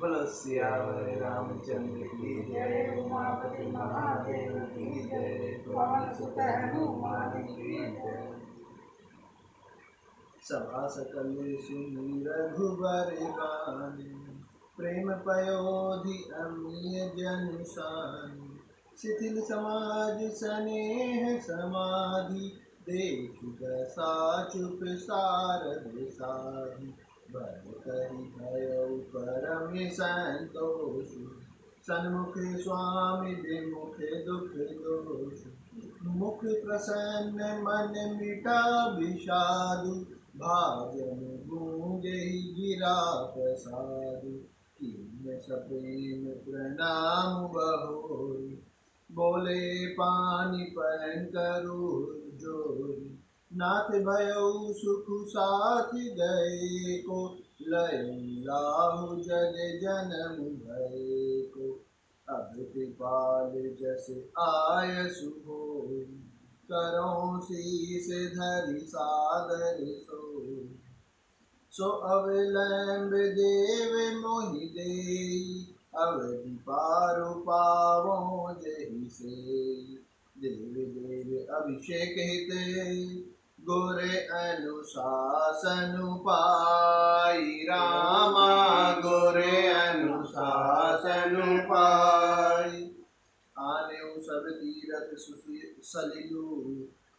बोलो सियावर रामचंद्र की जय, उमापति महादेव की जय, पवन सुत हनुमान की जय। सभा सकल सुनी रघुबर गाने, प्रेम पयोधि अमीय जन सानी। शिथिल समाज सनेह समाधि, देख दशा चुप सारद साधि। भर कहि भयउ परम संतोष, सन्मुख स्वामी विमुख दुख दोष। मुख प्रसन्न मन मिटा विषादु, भाजन गूंजहि गिरा प्रसादु। कीन सप्रेम प्रणाम बहोरी, बोले पानी पहन करूर जोरी। नाथ भयउ सुख साथी गए को, लय लाहु जग जनम भय को। अब कृपाल जस आयसु होई, करों शीस धरि सादर सोई। सो अवलंब देव मोहि देई, अवधि पारु पावों जहि सेई। देव देव अभिषेक हित, गोरे अनुशासनु पाई। रामा गोरे अनुशासनु पाई। आनेऊ सब तीरथ सलिलु,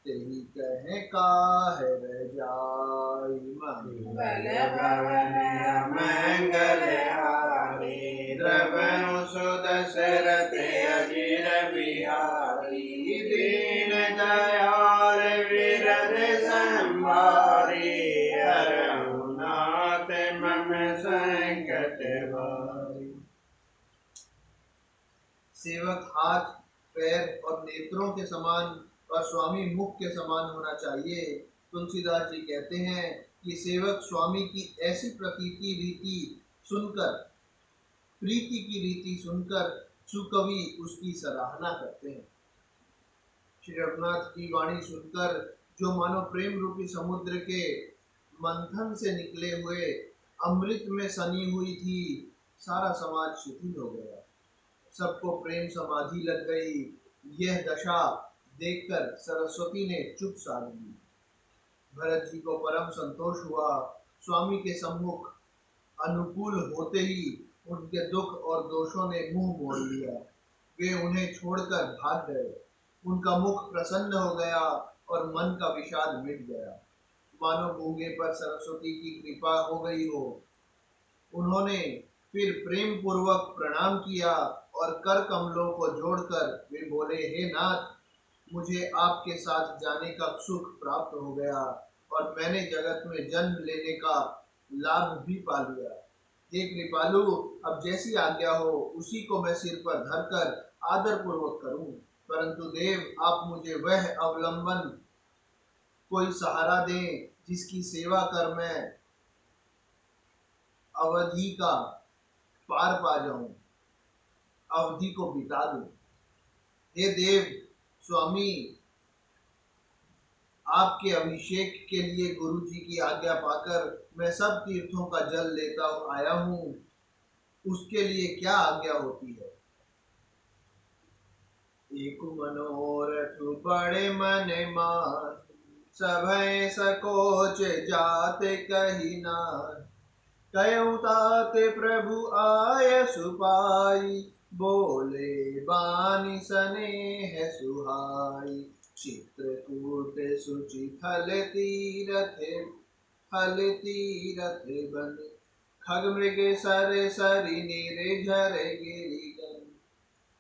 तेहि कहे काहे रह जाई। मंगल भवन अमंगल हारी, द्रवहु सुदशरथ अजिर बिहारी। दीन दयाल विरद संभारी, हरहु नाथ मम संकट भारी। सेवक हाथ पैर और नेत्रों के समान और स्वामी मुख के समान होना चाहिए। तुलसीदास जी कहते हैं कि सेवक स्वामी की ऐसी प्रतीति रीति सुनकर, प्रीति की रीति सुनकर सुकवि उसकी सराहना करते हैं। श्री रघुनाथ की वाणी सुनकर जो मानो प्रेम रूपी समुद्र के मंथन से निकले हुए अमृत में सनी हुई थी, सारा समाज शिथिल हो गया, सबको प्रेम समाधि लग गई। यह दशा देखकर सरस्वती ने चुप साध ली। भरत जी को परम संतोष हुआ। स्वामी के सम्मुख अनुकूल होते ही उनके दुख और दोषों ने मुंह मोड़ लिया। वे उन्हें छोड़कर भाग गए। उनका मुख प्रसन्न हो गया और मन का विषाद मिट गया, मानो गूंगे पर सरस्वती की कृपा हो गई हो। उन्होंने फिर प्रेम पूर्वक प्रणाम किया और कर कमलों को जोड़कर वे बोले, हे नाथ, मुझे आपके साथ जाने का सुख प्राप्त हो गया और मैंने जगत में जन्म लेने का लाभ भी पा लिया। हे कृपालु, अब जैसी आज्ञा हो उसी को मैं सिर पर धरकर आदर पूर्वक करूं, परंतु देव, आप मुझे वह अवलंबन कोई सहारा दें जिसकी सेवा कर मैं अवधि का पार पा जाऊं, अवधि को बिता दूं। हे देव स्वामी, आपके अभिषेक के लिए गुरु जी की आज्ञा पाकर मैं सब तीर्थों का जल लेता आया हूँ, उसके लिए क्या आज्ञा होती है। एक मनोरथ बड़े मन मान, सभय सकोच जाते कही नार। कयऊ तात प्रभु आय सुपाई, बोले बानी स्नेह सुहाई। चित्रकूट सुचि फल तीरथ बन, खग मृग सर सरि निर्झर गिरिगन।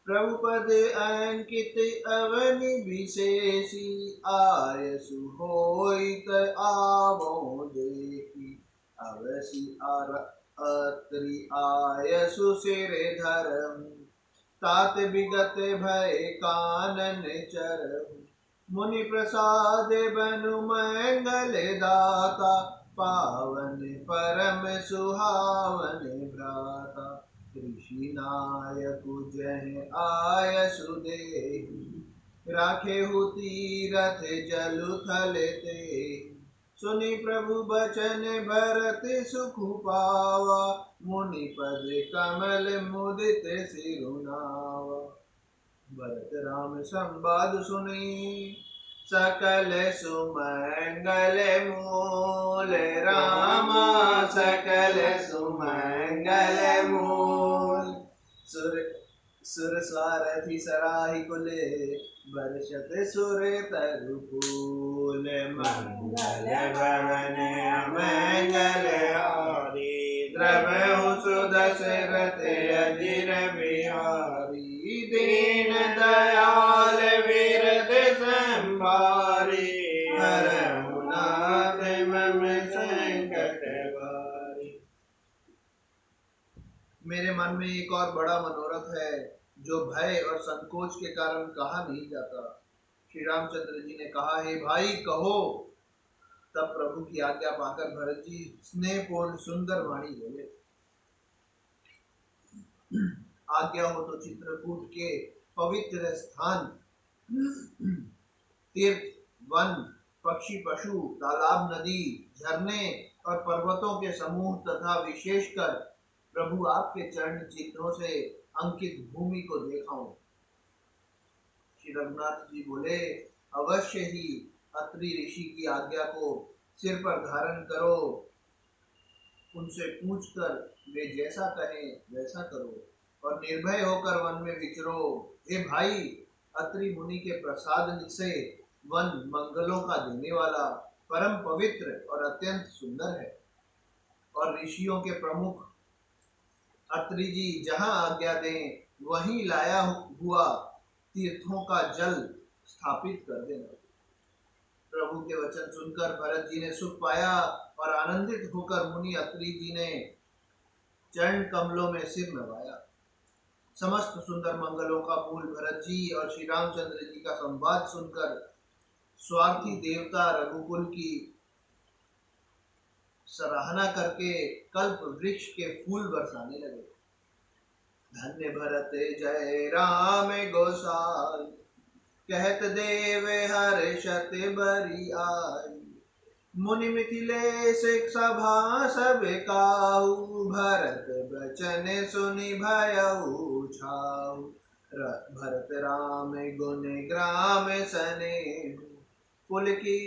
प्रभु पद अंकित अवनि विशेषी, आयसु होइत आवो देखी। अवसि अत्रि आयसु सिर धरहु, तात विगत भय कानन चरहु। मुनि प्रसाद बनु मंगल दाता, पावन परम सुहावन भ्राता। ऋषि नायक जह आयसु देहि, राखेहु तीरथ जलु थल तेहि। सुनि प्रभु बचन भरत सुख पावा, मुनि पद कमल मुदित सिरुनाव। भरत राम संवाद सुनी सकल सुमंगल मूल रामा सकल सुमंगल मूल। सुर सुर सारथि सराहि कुले बरसत सुर तरु फूल। मंगल भवन अमंगल हारी द्रवहु सुदशरथ अजिर बिहारी। दीन दयाल विरद संभारी हरहु नाथ मम संकट भारी। मेरे मन में एक और बड़ा मनोरथ है जो भय और संकोच के कारण कहा नहीं जाता। श्री रामचंद्र जी ने कहा, हे भाई कहो। तब प्रभु की आज्ञा पाकर भरत जी स्नेहपूर्ण सुंदर वाणी बोले, आज्ञा हो तो चित्रकूट के पवित्र स्थान, तीर्थ, वन, पक्षी, पशु, तालाब, नदी, झरने और पर्वतों के समूह तथा विशेषकर प्रभु आपके चरण चिन्हों से अंकित भूमि को देखाऊं। श्री रघुनाथ जी बोले, अवश्य ही अत्रि ऋषि की आज्ञा को सिर पर धारण करो। उनसे पूछकर वे जैसा कहें वैसा करो और निर्भय होकर वन में विचरो। हे भाई, अत्रि मुनि के प्रसाद से वन मंगलों का देने वाला, परम पवित्र और अत्यंत सुंदर है। और ऋषियों के प्रमुख अत्रि जी जहाँ आज्ञा दें वहीं लाया हुआ तीर्थों का जल स्थापित कर देना। प्रभु के वचन सुनकर भरत जी ने सुख पाया और आनंदित होकर मुनि अत्रि जी ने चरण कमलों में सिर नवाया। समस्त सुंदर मंगलों का मूल भरत जी और श्री रामचंद्र जी का संवाद सुनकर स्वार्थी देवता रघुकुल की सराहना करके कल्प वृक्ष के फूल बरसाने लगे। धन्य भरत जय राम गोसाई, कहत देव हर्षत बरी आई। मुनि मिथिलेश सभा सब काहू, भरत बचन सुनि भयउ छाऊ। भरत राम गुण ग्राम सनेहु, पुलकी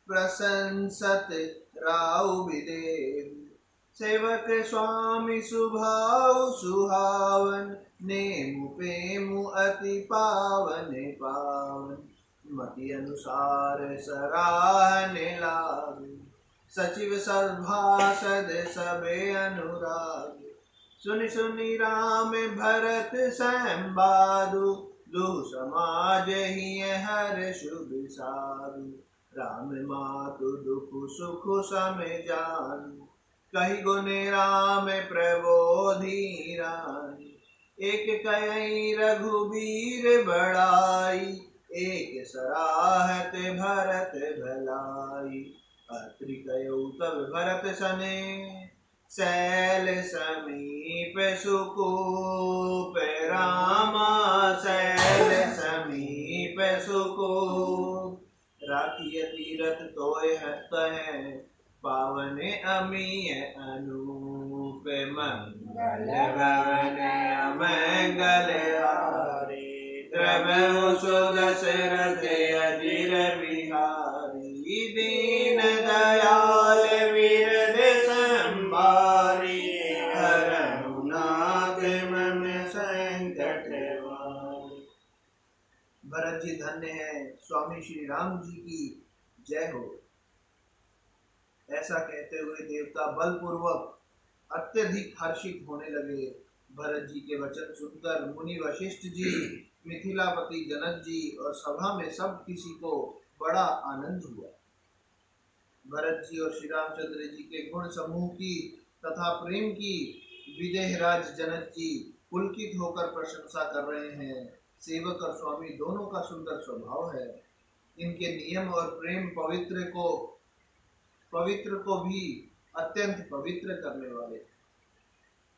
प्रशंसत राउ विदेहु। सेवक स्वामी सुभाउ सुहावन, नेमु पेमु अति पावन पावन। मति अनुसार सराहने लागु, सचिव सभासद सबे अनुराग। सुनि सुनि राम भरत संवादु, दुह समाज ही हर्ष विषादु। राम मातु दुख सुख सम जानु, कहि गुण राम प्रबोधि रानी। एक कहि रघुबीर बड़ाई, एक सराहत भरत भलाई। अत्रि कह्यो तब भरत सने, शैल समीप सुकोप रामा शैल समीप सुकोप। राखिय तीरथ तोय है, पावन अमीय अनूप। मंगल भवन अमंगल हारी, द्रवहु सुदशरथ अजिर बिहारी। दीन दयाल विरद संभारी, हरहु नाथ मम संकट भारी। भरत जी धन्य है, स्वामी श्री राम जी की जय हो। ऐसा कहते हुए देवता बलपूर्वक अत्यधिक हर्षित होने लगे। भरत जी के वचन सुनकर मुनि वशिष्ठ जी, मिथिलापति जनक जी और सभा में सब किसी को बड़ा आनंद हुआ। भरत जी और श्री रामचंद्र जी के गुण समूह की तथा प्रेम की विदेहराज जनक जी पुलकित होकर प्रशंसा कर रहे हैं। सेवक और स्वामी दोनों का सुंदर स्वभाव है। इनके नियम और प्रेम पवित्र को भी अत्यंत पवित्र करने वाले।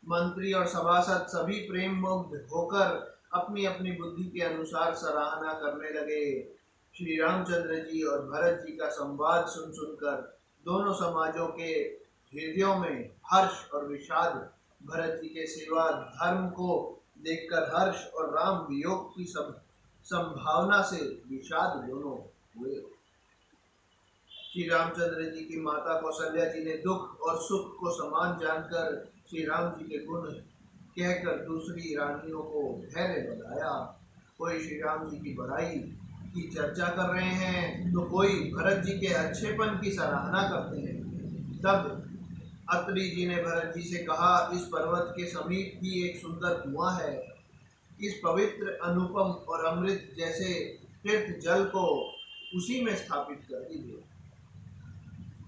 मंत्री और सभासद सभी प्रेम मुग्ध होकर अपनी अपनी बुद्धि के अनुसार सराहना करने लगे। श्री रामचंद्र जी और भरत जी का संवाद सुन सुनकर दोनों समाजों के हृदयों में हर्ष और विषाद। भरत जी के सेवा धर्म को देखकर हर्ष और राम वियोग की संभावना से विषाद दोनों हुए। श्री रामचंद्र जी की माता कौशल्या जी ने दुख और सुख को समान जानकर श्री राम जी के गुण कहकर दूसरी रानियों को धैर्य बधाया। कोई श्री राम जी की बड़ाई की चर्चा कर रहे हैं तो कोई भरत जी के अच्छेपन की सराहना करते हैं। तब अत्रि जी ने भरत जी से कहा, इस पर्वत के समीप ही एक सुंदर कुआं है। इस पवित्र अनुपम और अमृत जैसे तीर्थ जल को उसी में स्थापित कर दीजिए।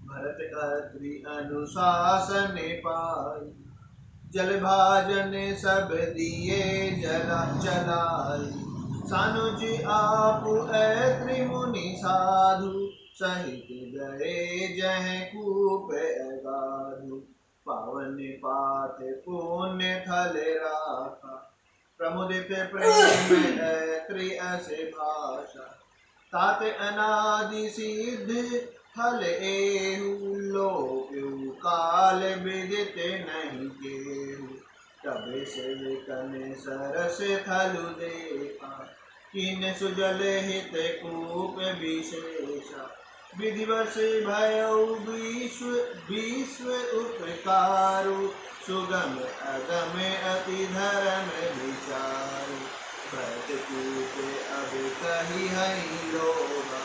भरत अत्रि अनुशासन पाई, जल भाजन सब दिए जला चलाई। सानुज आप अत्रि मुनि साधु, सहित गए जह कूप अगाधु। पावन पात पुण्य थल राखा, प्रमुदित प्रेम अत्रि असे भाषा। तात अनादि सिद्ध फल एहु, लोक काल विदित नहीं केहु। तब से कन सरस थलु देखा, किन सुजल हित कूप विशेषा। विधिवश भयउ विश्व उपकारु, सुगम अगम अति धर्म विचारु। भरत कूप अब कही हई लोगा,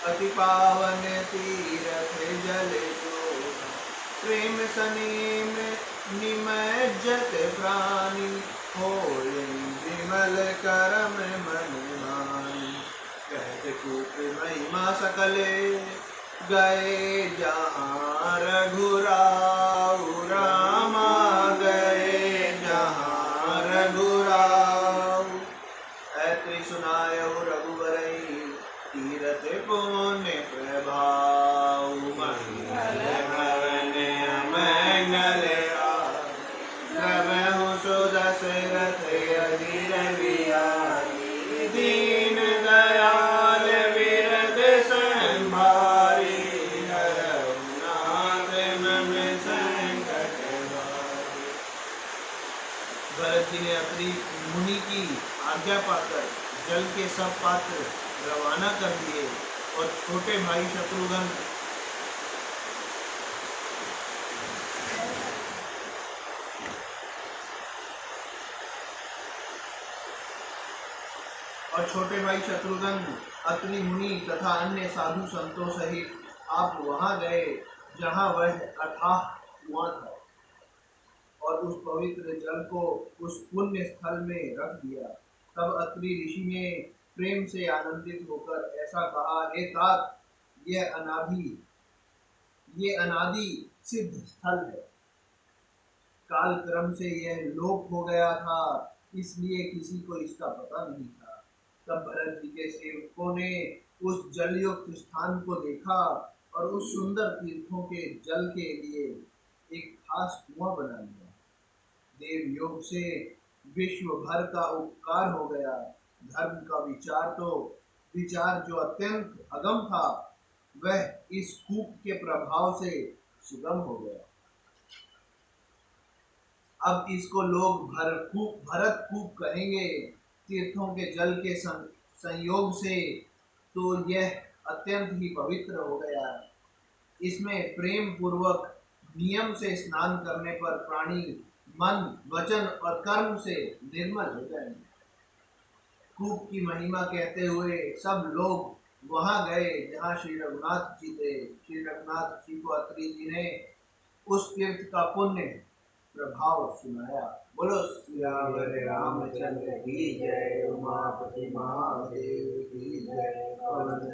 अति पावन तीरथ जल जोगा। प्रेम सनेम निमज्जत प्राणी, होय विमल करम मन मानी। कहत कूप महिमा सकले, गए जहाँ रघुराऊ रामा, गए जहाँ रघुराऊ। अत्रि सुनायो रघुबरई, तीरथ पुण्य प्रभाव। मंगल भवन अमंगल आय, द्रवहु सुदशरथ अधीर बिहारी। दीन दयाल विरद संभारी, हरहु नाथ मम संकट हारी। भरत जी ने अत्रि मुनि की आज्ञा पाकर जल के सब पात्र रवाना कर दिए और छोटे भाई शत्रुघ्न अत्रि मुनि तथा अन्य साधु संतों सहित आप वहां गए जहां वह अथाह कुआं था और उस पवित्र जल को उस पुण्य स्थल में रख दिया। तब अत्रि ऋषि ने प्रेम से आनंदित होकर ऐसा कहा, हे तात, ये अनादि सिद्ध स्थल है। काल क्रम से यह लोप हो गया था, इसलिए किसी को इसका पता नहीं था। तब भरत जी के सेवकों ने उस जलयुक्त स्थान को देखा और उस सुंदर तीर्थों के जल के लिए एक खास कुआं बना लिया। देव योग से विश्व भर का उपकार हो गया। धर्म का विचार जो अत्यंत अगम था, वह इस कूप के प्रभाव से सुगम हो गया। अब इसको लोग भरत कूप कहेंगे। तीर्थों के जल के संयोग से तो यह अत्यंत ही पवित्र हो गया। इसमें प्रेम पूर्वक नियम से स्नान करने पर प्राणी मन, वचन और कर्म से निर्मल हो जाएंगे। कूप की महिमा कहते हुए सब लोग वहां गए जहां श्री रघुनाथ जी थे। श्री रघुनाथ जी को अत्रि जी ने उस तीर्थ का पुण्य प्रभाव सुनाया। बोलो सियावर रामचंद्र की जय, उमापति महादेव की जय।